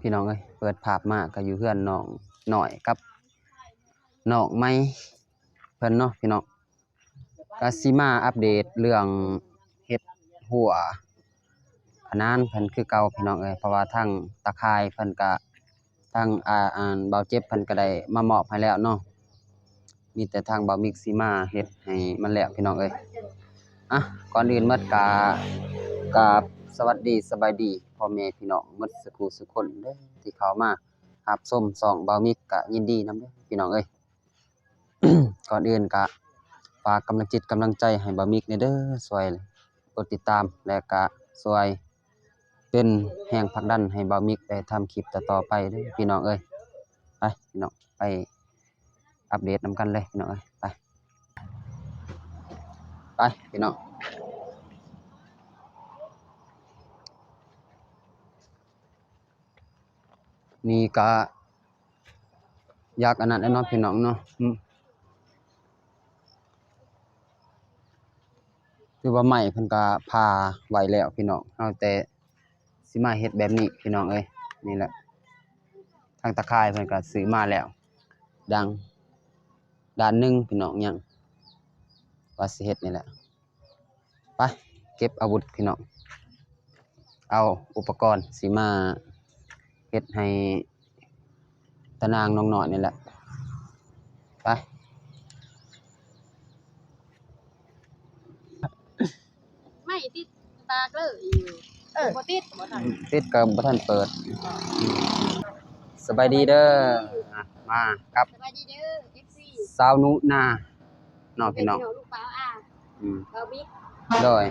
พี่น้องเอ้ยเปิดภาพมาก็อยู่เพื่อนน้องหน่อยกับน้องไม้เพิ่นเนาะพี่น้องก็สิมาอัปเดตเรื่องเฮ็ดหัวพะนานเพิ่นคือเก่าพี่น้องเอ้ยเพราะว่าทางตะข่ายเพิ่นก็ทางเบาเจ็บเพิ่นก็ได้มามอบให้แล้วเนาะมีแต่ทางเบามิกสิมาเฮ็ดให้มันแล้วพี่น้องเอ้ยอ่ะก่อนอื่นหมดกราบสวัสดีสบายดีพ่อแม่พี่น้องหมดสุขุสุขคนเด้อที่เข้ามารับชมช่องเบามิกก็ยินดีนำเด้อพี่น้องเอ้ย ก่อนอื่นก็ฝากกำลังจิตกำลังใจให้เบามิกเด้อช่วยกดติดตามและก็ช่วยเป็นแรงผลักดันให้เบามิกได้ทำคลิปต่อๆไปเด้อพี่น้องเอ้ยไปพี่น้องไปอัปเดตนำกันเลยพี่น้องเอ้ยไปพี่น้องนี่ก็อยากอันนั้นเนาะพี่น้องเนาะคือว่าใหม่เพิ่นก็พาไว้แล้วพี่น้องเอาแต่สิมาเฮ็ดแบบนี้พี่น้องเอ้ยนี่แหละทางตะข่ายเพิ่นก็ซื้อมาแล้วดังด้านหนึงพี่น้องยังว่าสิเฮ็ดนี่แหละไปเก็บอาวุธพี่น้องเอาอุปกรณ์สิมาเฮ็ดให้ตะนางน้องน้อยนี่แหละไปไม่ติดตากเลยอยู่บ่ติดบ่ทันติดก็บ่ทันเปิดสบายดีเด้อมาครับสบายดีเด้อ FC สาวนุนาน้อง เป็ พี่ น น้อง พี่น้องลูกป้าเราบิ๊กโดย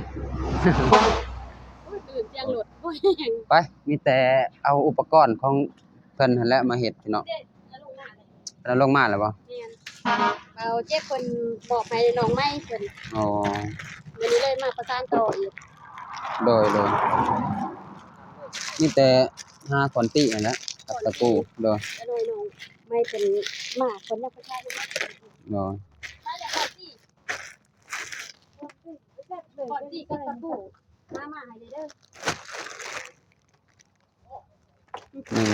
โอ้ยตื่นเสียงรถโอ้ยยัง ไปมีแต่เอาอุปกรณ์ของเพิ่นหั่นแหละมาเฮ็ดพี่น้อง เด็ดจะลงมาเลย แล้วลงมาแล้วบ่ แม่นเราเจ็บเพิ่นบอกให้น้องไม้เพิ่น อ๋อ วันนี้เลยมาประสานต่ออีก โดยมีแต่หาคอนตินั่นแหละกับตะปูโดย ก็เลยน้องไม้เพิ่นมาเพิ่นยังบ่ใช่เลย โดย ใช่แล้วสิก่อนสิกับตะปูมาให้เด้อ นี่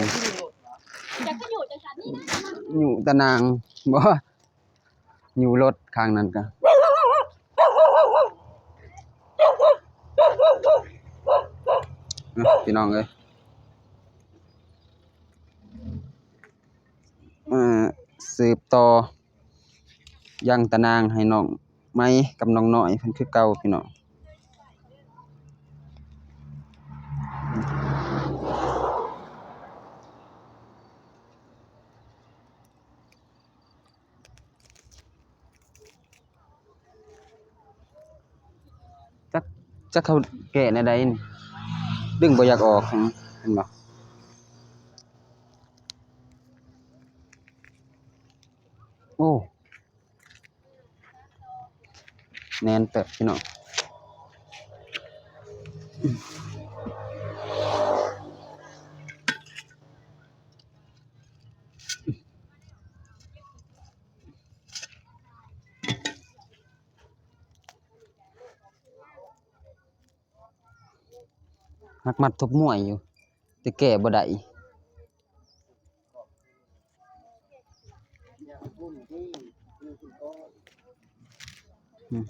จะก็อยู่จังซั่นนี่นะ อยู่ตะนางบ่อยู่รถข้างนั้นก็พี่น้องเอ้ยสืบต่อยังตะนางให้น้องไม้กับน้องน้อยเพิ่นคือเก่าพี่น้องจักเขาแกะในใดนี่ดึงบ่อยากออกเห็นบ่โอ้แน่นเติบพี่น้องหักมัดทบมวยอยู่แต่แก้บ่ได้อืม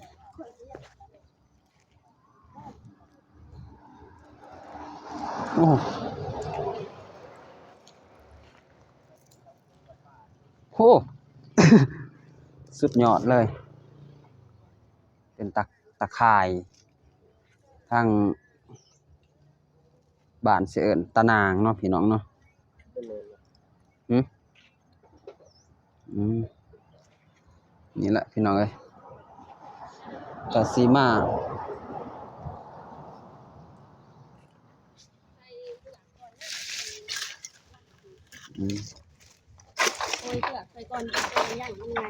โอ้โห สุดยอดเลย เป็นตะข่ายทางบ้านสิเอิ้นตะนางเนาะพี่น้องเนาะอืมนี่แหละพี่น้องเอ้ยก็สิมาโอ้ยเสือกใส่ก่อนเป็นอย่างยังไง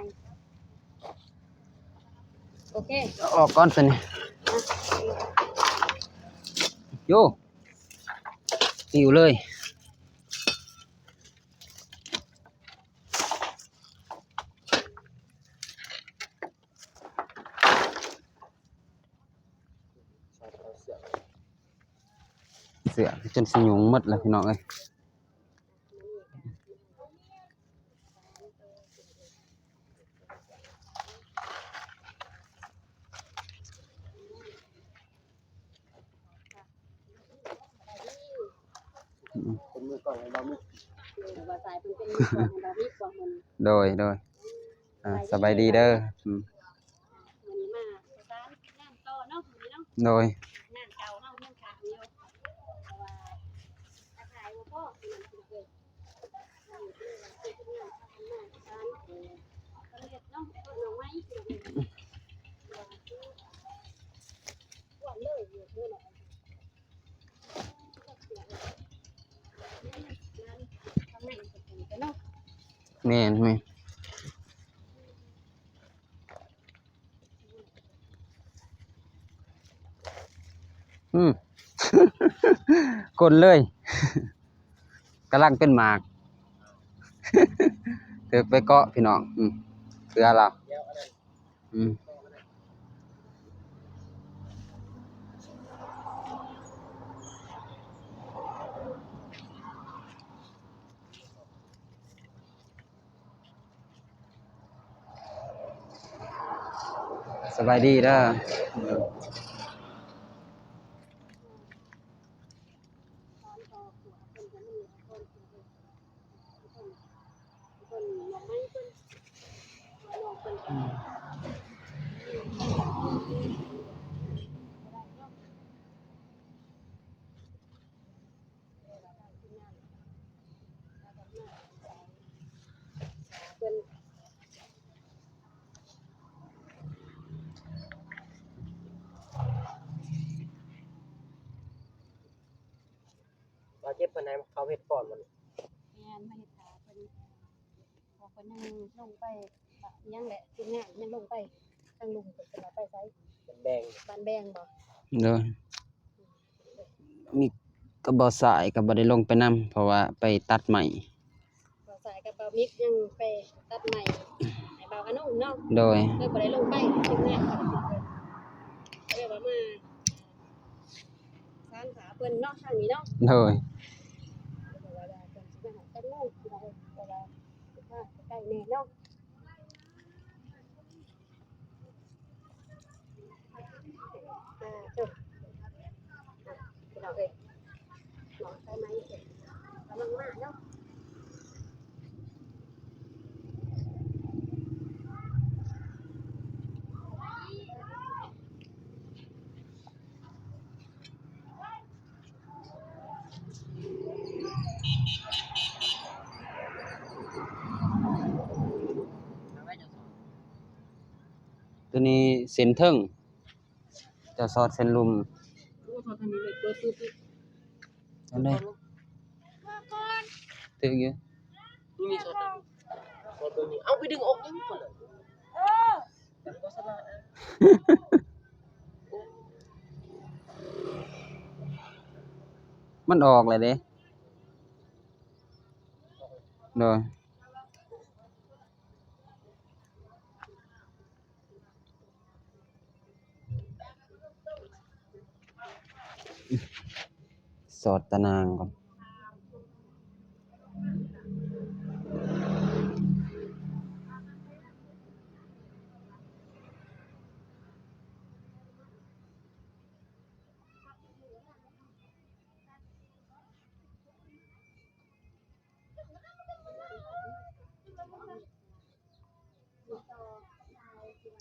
โอเค เอาออกก่อนสินี่โยติวเลยเสือจนสิยุงหมดแล้วพี่น้องเอ้ย เป็นมือกลองให้เรามี ว่าสายเพิ่นเป็นมือกลองให้เรามีกลองมัน โดยสบายดีเด้อมันมาประสานงานต่อเนาะมื้อนี้เนาะ โดย งานเก่าเฮายังขาดอยู่เพราะว่าถ้าขายบ่พอมันสิเกิดอันนี้คือว่าเป็นงานทำงานประสานสำเร็จเนาะต้นดอกไม้คือว่าเลยอยู่เมื่อไหร่ทำงานก็เป็นกันเนาะ แม่นกดเลยกำลังเป็นหมากเถือกไปเกาะพี่น้องเถือเรา เดี๋ยวอันนั้น อืมสบายดีเด้อเราเจ็บปานใดเขาเฮ็ดก่อนมัน งานมาเฮ็ดขาเพิ่นพอเพิ่นยังลงไปยังแหละทีมงานยังลงไปทางลุงเพิ่นก็ไปไส เป็นแดง บ้านแบงบ่ เด้อมีก็บ่สายก็บ่ได้ลงไปนํเพราะว่าไปตัดใหม่ บ่สายกับเบามิกยังไปตัดใหม่ให้เบาอนุเนาะ โดย เลยบ่ได้ลงไปทีมงานก็เลยว่ามาสานขาเพิ่นเนาะทางนี้เนาะ โดย แต่ว่าเพิ่นสิมาหาจังโมงสิได้แต่ว่ามาใกล้แน่เนาะจบพี่น้องเอ้ยน้องใช้ไม้เสร็จกำลังมาเนาะ ตัวนี้เส้นเทิงจะสอดเส้นลุม โอ้ทอดทางนี้เลยเปิดปึ๊บ อันใดถึกอยู่ นี่มีช็อตนึงช็อตตัวนี้เอาไปดึงออกยังก่อนเลยแต่ก็สบายนะ มันออกเลยเด้โดยสอดตะนางก่อน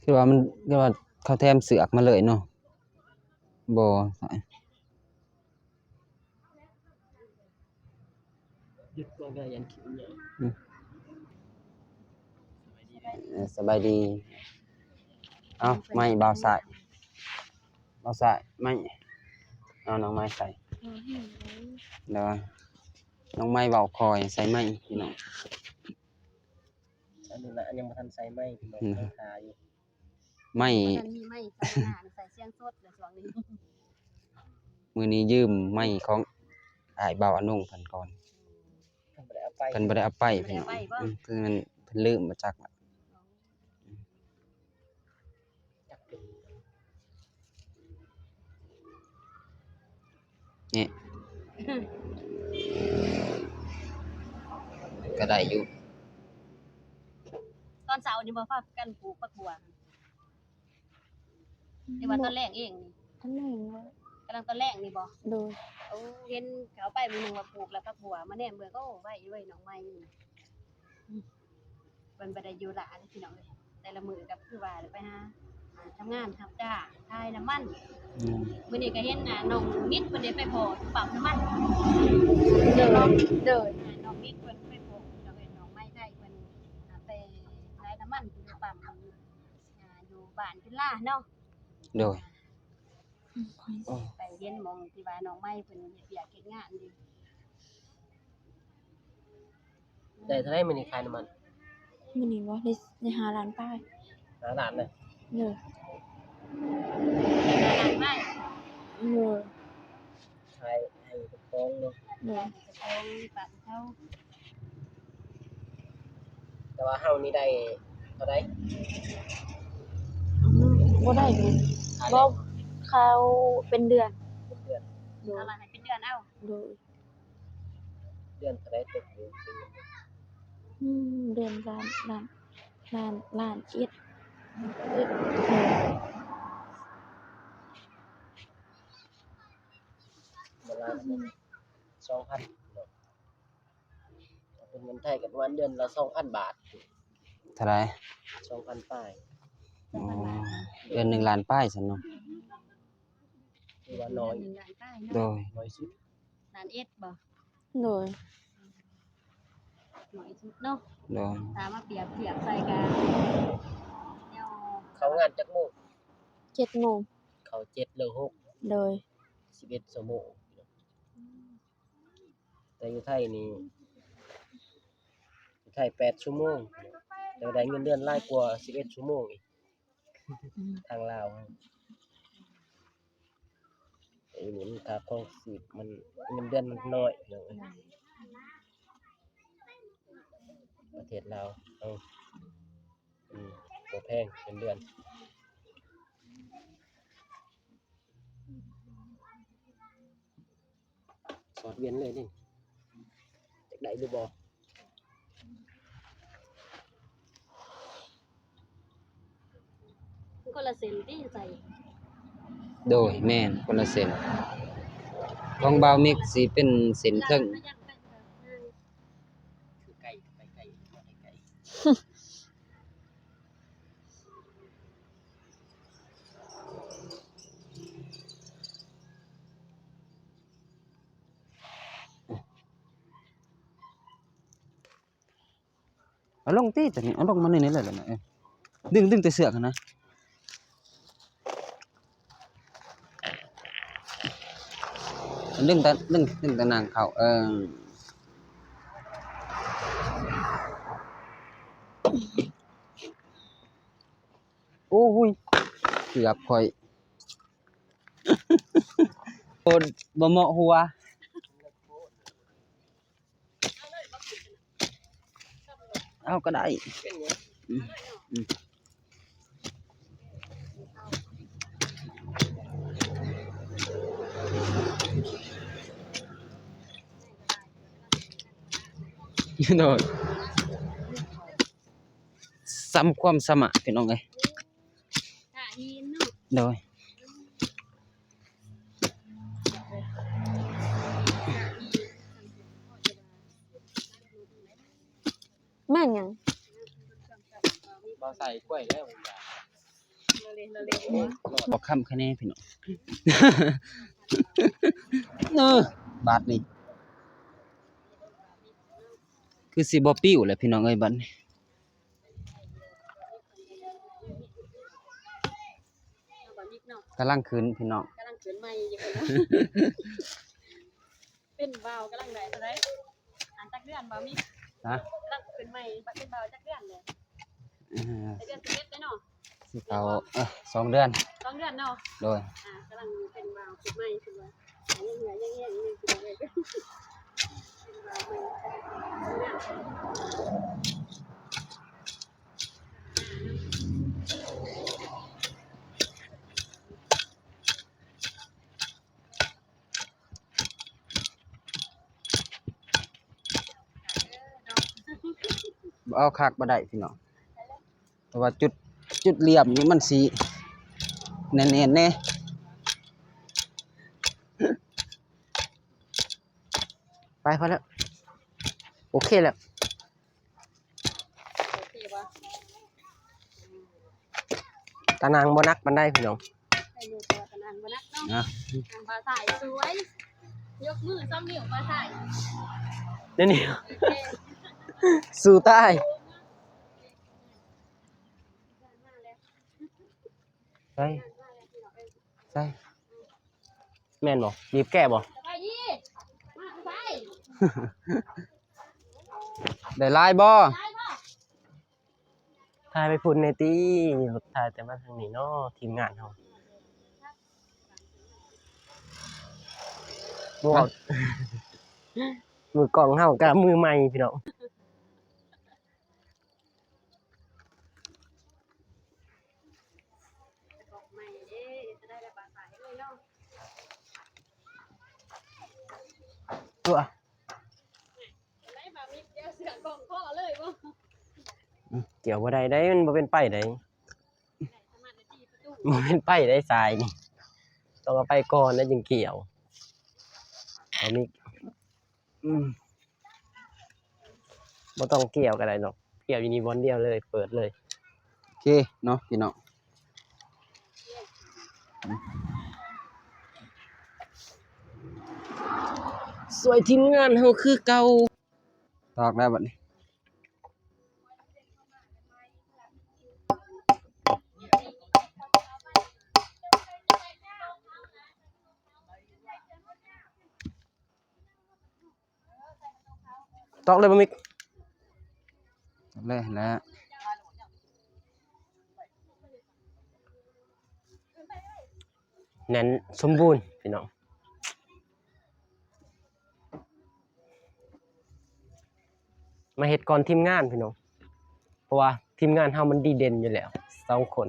คือว่ามันคือว่าเขาแถมเสือกมาเลยเนาะบ่ใส่ หยุดก่อนก็ยันคิวเนี่ย สบายดีเอ้าไม้เบาสายไม้เอาน้องไม้ใส่เดี๋ยวน้องไม้เบาคอยใส่ไม้พี่น้อง อันนี้ละอันยังบ่ทันใส่ไม้พี่น้องยังคาอยู่ ไม้ มันมีไม้ใส่หน้าใส่เสียงสดเดี๋ยวช่วงนี้ มื้อนี้ยืมไม้ของอ้ายเบาอนุ่งเพิ่นก่อน ทำบ่ได้เอาไป เพิ่นบ่ได้เอาไปพี่น้องคือมันเพิ่นลืมมาจักละ จักเป็น นี่ก็ได้อยู่ ตอนเช้านี่บ่พากันปลูกผักบัวแต่ว่าตอนแรกเองนี่ ทั้งหนึ่งเลย กำลังตอนแรกนี่บ่ โดย เอาเห็นเขาไปมื้อนึงว่าปลูกแล้วผักบัวมาแหนมเบิ่งก็ไว้ไว้หนองไม้นี่เพิ่นบ่ได้อยู่หลานพี่น้องเอ้ยแต่ละมื้อก็คือว่าไปหาทำงานรับจ้างขายน้ำมัน อืม มื้อนี้ก็เห็นน้องนิดเพิ่นได้ไปโผล่ปั๊มน้ำมัน โดยโดย น้องนิดเพิ่นไปโผล่น้องเอ้ยน้องไม้ไทยเพิ่นไปขายน้ำมันอยู่ปั๊มอยู่บ้านพิลาเนาะ โดย ไปเรียนหมองที่ว่าน้องไม้เพิ่นเฮ็ดเวียกเฮ็ดงานอยู่ ได้เท่าไหร่มื้อนี้ขายน้ำมัน มื้อนี้บ่ได้5ล้านป้าย หาร้านเลย โดย งานไม้ โดย ขายให้กระป๋องเนาะ โดย จะต้องปัดเฮา แต่ว่าเฮานี่ได้เท่าไหร่ บ่ได้เลย ขาย บ่ แล้ว เขาเป็นเดือน เป็นเดือน โดย เอามาให้เป็นเดือนเอา โดย เดือนเท่าไหร่ตกอยู่เป็นเงิน เดือนล้านเอ็ดโดย เวลา2,000เนาะถ้าเป็นเงินไทยก็ประมาณเดือนละ 2,000 บาท เท่าไหร่ 2,000ป้าย อ๋อเดือน1ล้านป้ายซั่นเนาะ ถือว่าน้อย 1ล้านป้าย โด เนาะ ย น้อยสุด ล้านเอ็ดบ่ โดย น้อยสุดเนาะ โดย ถ้ามาเปรียบเทียบใส่กันแนว เขางานจักโมง 7 โมง เขา7เลิก6 โดย 11ชั่วโมงแต่อยู่ไทยนี่อยู่ไทย8ชั่วโมงแต่ว่าได้เงินเดือนหลายกว่า11ชั่วโมงอีกทางลาวไอ้นี่มันค่าครองชีพมันเงินเดือนมันน้อยเนาะประเทศลาวเอาบ่แพงเงินเดือนสอดเวียนเลยนี่จักได้หรือบ่ คนละเส้นที่ใส่ โดยแม่นคนละเส้นของบาวมิกสิเป็นเส้นเทิง คือไก่ไปไก่บ่ได้ไก่ เอาลงติตัวนี้เอาลงมาในนี้เลยล่ะนะดึงแต่เสือกอะนะดึงแต่นางเข้าโอ้ยเกือบข่อย โดนบ่เหมาะหัวเอาก็ได้ เป็นไง โดยซ้ำความสมะพี่น้องเอ้ย ถ้าหินเนาะ โดย แม่นหยัง บ่ใส่กล้วยแล้วอย่า บอกคำคะแนนพี่น้อง บาทนี่คือสิบ่ปิ้วแหละพี่น้องเอ้ยบัดนี้ บ่นิดเนาะ กำลังขึ้นพี่น้อง กำลังขึ้นใหม่อยู่เนาะเป็นบ่าวกำลังได้เท่าไหร่อันจักเดือนบ่มี ฮะ กำลังขึ้นใหม่เป็นบ่าวจักเดือนเลย แต่เดือน11ได้เนาะ สิเขา2 เดือน 2 เดือนเนาะ โดย กำลังเป็นบ่าวขึ้นใหม่คือว่ายังเหลือยังนี่คือว่าเป็นบ่าวใหม่บ่เอาคักบ่ได้พี่น้องเพราะว่าจุดเหลี่ยมนี่มันสิแน่นๆแน่ ไปพอแล้วโอเคแล้ว โอเคบ่ ตานางบ่นักปานใดพี่น้อง ให้ดูตัวตะนานบ่นักเนาะ นะ ทางปลาสายสวยยกมือซ้ำนิ้วปลาสาย นี่ โอเค สู่ใต้ มาแล้ว ใช่ มาแล้วพี่น้องเอ้ย ใช่แม่นบ่รีบแก้บ่ สบายดีมาไป ได้หลายบ่ ได้บ่ ถ่ายไปพุ่นในตี้รถถ่ายแต่มาทางนี้เนาะทีมงานเฮาบ่เอา มือกล้องเฮากับมือใหม่พี่น้อง บอกใหม่เด้จะได้ปลาสายเลยเนาะ ตัว ได้บ่มีเดี๋ยวเสือกกองพ่อเลยบ่ เกี่ยวบ่ได้ได้มันบ่เป็นไปได้ ได้สามารถได้ตีประตู บ่เป็นไปได้ทรายนี่ต้องเอาไปก่อนแล้วจึงเกี่ยวเอามีบ่ต้องเกี่ยวก็ได้หรอกเกี่ยวอยู่นี่บอนเดียวเลยเปิดเลย โอเคเนาะพี่น้อง สวยทีมงานเฮาคือเก่า ตอกแล้วบัดนี้ ตอกเลยบ่มิก ตอกแล้วแล้ว แน่นสมบูรณ์พี่น้องมาเฮ็ดก่อนทีมงานพี่น้องเพราะว่าทีมงานเฮามันดีเด่นอยู่แล้ว2คน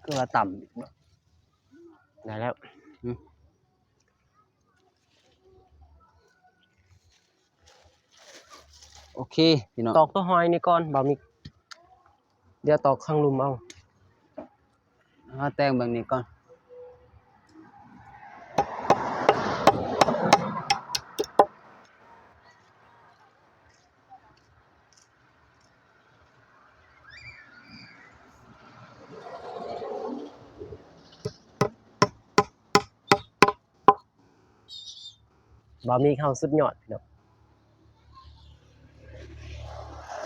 คือว่าต่ำอีกบ่ ได้แล้ว โอเคพี่น้อง ตอกตัวหอยนี่ก่อนบ่มิกเดี๋ยวตอกข้างลุมเอา เอาแต่งเบิ่งนี้ก่อน บ่มิกเฮาสุดยอดพี่น้อง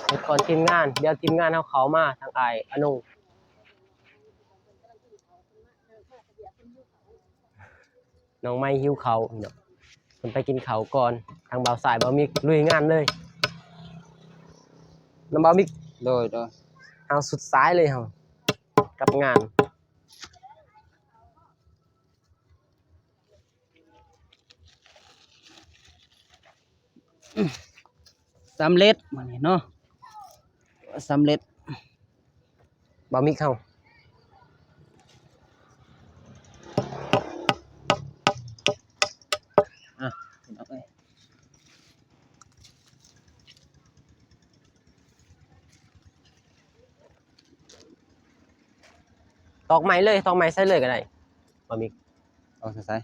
เฮ็ดก่อนทีมงานเดี๋ยวทีมงานเฮาเข้ามาทางอ้ายอนุน้องไม้หิวข้าวพี่น้องเพิ่นไปกินข้าวก่อนทางบ่าวสายบ่มิกลุยงานเลยน้ำบ่าวมิก โดย เอาสุดซ้ายเลยเฮากับงาน สำเร็จบัดนี้เนาะสำเร็จ บ่มีเข้า พี่น้องเอ้ย ตอกไม้เลยตอกไม้ใส่เลยก็ได้บ่มี เอาใส่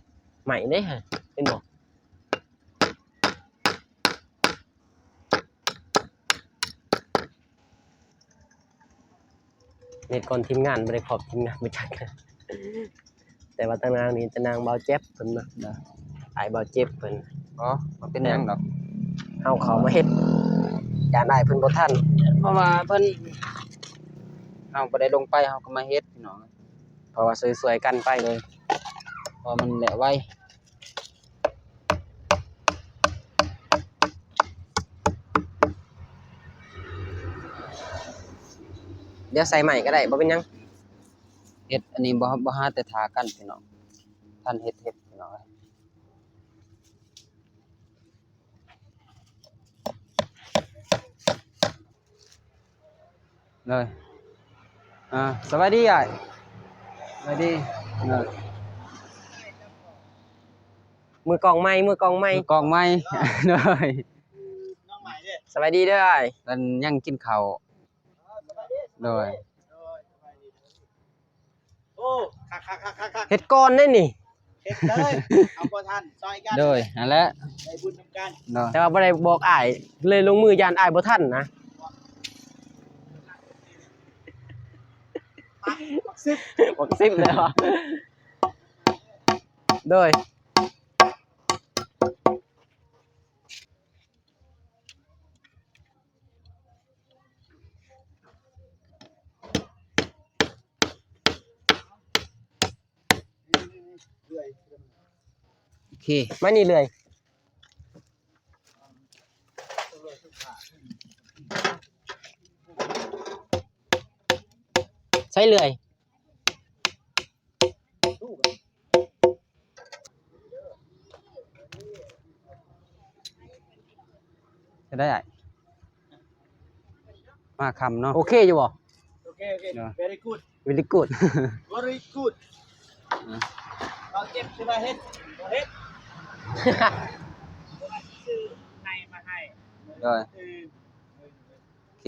ไม้เด้ฮะเป็นบ่เน็ตก่อนทีมงานบ่ได้ขอบทีมงานบ่จักแต่ว่าตั้งนางนี้จะนางเบาเจ็บเพิ่นนะ เด้อ อ้ายเบาเจ็บเพิ่น อ๋อมันเป็นหยังดอก เอาเขามาเฮ็ดยานอ้ายเพิ่นบ่ทัน เพราะว่าเพิ่นเฮาบ่ได้ลงไปเฮาก็มาเฮ็ดพี่น้อง เพราะว่าสวยๆกันไปเลย เพราะมันแหละไว เดี๋ยวใส่ใหม่ก็ได้บ่เป็นหยัง เฮ็ดอันนี้บ่หาแต่ทากันพี่น้องท่านเฮ็ดพี่น้องเลย สวัสดีอ้ายสวัสดีเออ มือกองไม้ มือกองไม้ เลย น้องใหม่เด้สวัสดีเด้ออ้าย เพิ่นยังกินข้าวเลย โอ้คักๆๆๆเฮ็ดก่อนได้นี่เฮ็ดเลยเอาบ่ทันซอยกัน เลยนั่นแหละ ได้บุญนำกัน เนาะ แต่ว่าบ่ได้บอกอ้ายเลยลงมือยานอ้ายบ่ทันนะบักซิบเลยเหรอโดยโอเค มานี่เลยใช้เลย จะได้อ้ายมาคำเนาะ โอเคอยู่บ่ Okay, Yeah. very good, very good very good. เราเก็บใช่ไหมเฮ็ดเฮ็ดซื้อในมาให้ เลย คือ โอเค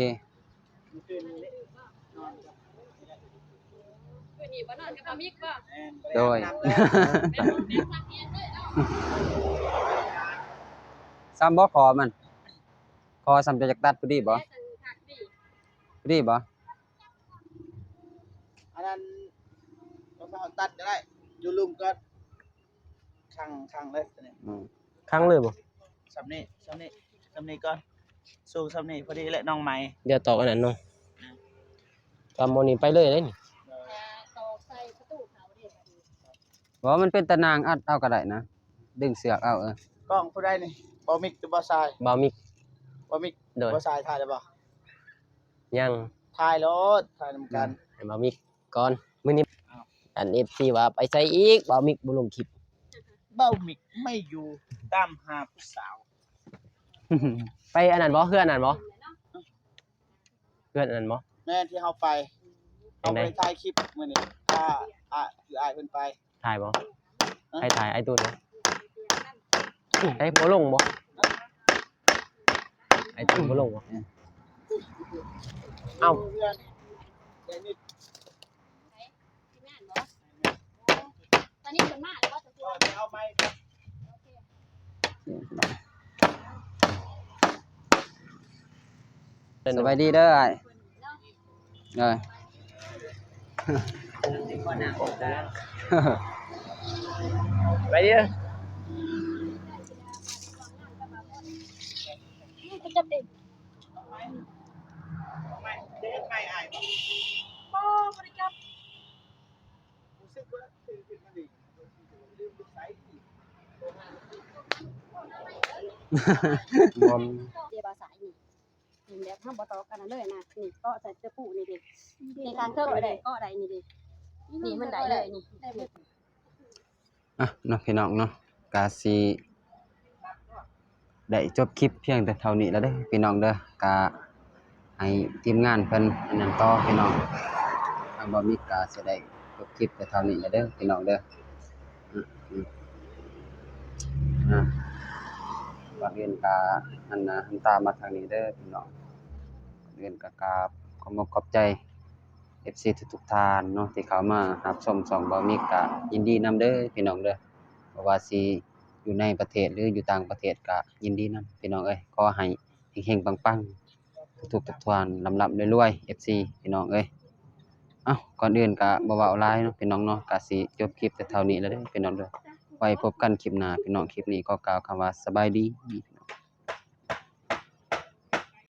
คืนนี้นอนกับ คือนี่บ่นอนกับปามิกบ่ แอน โดย แม่บ่แม่ซักเองเลยเนาะ ซ้ำบ่คอมันคอซ้ำจะจักตัดพอดีบ่ แม่สันคักดี พอดีบ่ อันนั้นเราตัดก็ได้อยู่ลุมก็ข้างเลยเนี่ย อืม ครั้งเลยบ่ สำนี่ก่อนสู้สำนี่พอดีแหละน้องใหม่ เดี๋ยวตอกอันนั้นเนาะตามโมนี่ไปเลยได้นี่ ตอกใส่ประตูเขาเด้บัดนี้ บ่มันเป็นตะนางอัดเอาก็ได้นะ ดึงเสือกเอากล้องผู้ใดนี่บ่มิกหรือบ่ทราย บ่มิก บ่มิก โดย บ่ทรายถ่ายได้บ่ ยัง ถ่ายรถถ่ายนำกัน ให้บ่มิกก่อนมื้อนี้อัน FC ว่าไปใส่อีกบ่มิกบ่ลงคลิป เบ้ามิกไม่อยู่ตามหาผู้สาว ไปอันนั้นบ่เฮือนอันนั้นบ่เฮือนอันนั้นบ่ แม่ที่เฮาไปเอาไปถ่ายคลิปมื้อนี้คืออ้ายเพิ่นไป ถ่ายบ่ให้ถ่ายไอ้ตูนบ่ให้บ่ลงบ่ไอ้ตูนบ่ลงบ่เอ้า เพื่อนแต่นี่ ทีมงานบ่ตอนนี้เพิ่นมาแล้วว่าจะตัว เอาไม้ครับ สบายดีเด้ออ้ายเลย ไปดิ ก็จะเป็น ไม่เดินไม่อายบ่ บ่บ่ได้จับ รู้สึกว่าตื่นขึ้นมาดิลืมลูกไสอีก บอม เดี๋ยวบ่สายนี่นี่แหละทำบ่ตอกกันนั่นเลยนะนี่ก็ใส่เสื้อผู้นี่ดินี่ทางเครื่องได้ก็ได้นี่ดินี่มันได้เลยนี่ได้เบิด อ่ะเนาะพี่น้องเนาะกาสิได้จบคลิปเพียงแต่เท่านี้แล้วเด้อพี่น้องเด้อกะให้ทีมงานเพิ่นอันนั้นต่อพี่น้องทางบ่มีกาสิได้จบคลิปแต่เท่านี้แล้วเด้อพี่น้องเด้ออ่ะก่อนอื่นกะอันน่ะหันตามมาทางนี้เด้อพี่น้องก่อนอื่นก็กราบขอบคุณขอบใจ FC ทุกๆท่านเนาะที่เข้ามารับชมช่องบ่มีกะยินดีนำเด้อพี่น้องเด้อบ่ว่าสิอยู่ในประเทศหรืออยู่ต่างประเทศก็ยินดีนำพี่น้องเอ้ยขอให้เฮงๆปังๆทุกท่านร่ำๆรวยๆ FC พี่น้องเอ้ยเอ้าก่อนอื่นก็บ่เว้าหลายเนาะพี่น้องเนาะก็สิจบคลิปแต่เท่านี้แล้วเด้อพี่น้องเด้อไว้พบกันคลิปหน้าพี่น้องคลิปนี้ก็กล่าวคำว่าสบายดี